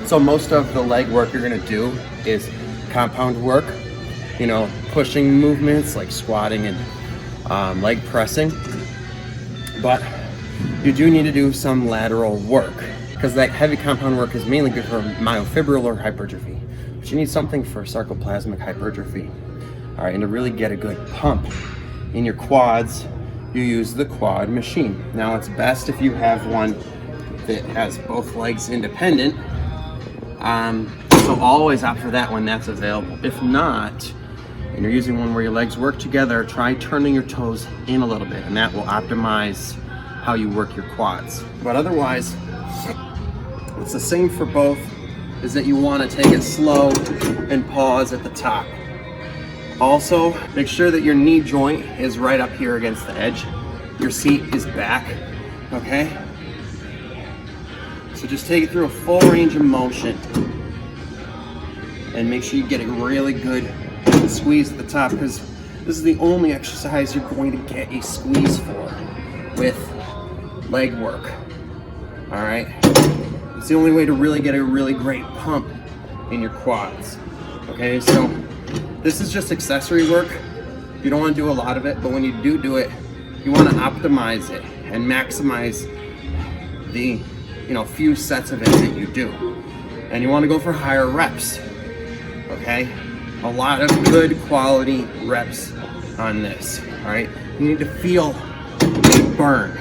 So most of the leg work you're gonna do is compound work, you know, pushing movements like squatting and leg pressing. But you do need to do some lateral work because that heavy compound work is mainly good for myofibrillar hypertrophy. But you need something for sarcoplasmic hypertrophy. All right, and to really get a good pump in your quads, you use the quad machine. Now it's best if you have one that has both legs independent. So always opt for that when that's available. If not, and you're using one where your legs work together, try turning your toes in a little bit, and that will optimize how you work your quads. But otherwise, it's the same for both, is that you want to take it slow and pause at the top. Also, make sure that your knee joint is right up here against the edge. Your seat is back, okay? So just take it through a full range of motion and make sure you get a really good squeeze at the top, because this is the only exercise you're going to get a squeeze for with leg work. All right, it's the only way to really get a really great pump in your quads. Okay, so this is just accessory work. You don't want to do a lot of it, but when you do it, you want to optimize it and maximize the few sets of it that you do, and you want to go for higher reps. Okay, a lot of good quality reps on this. All right, you need to feel it burn.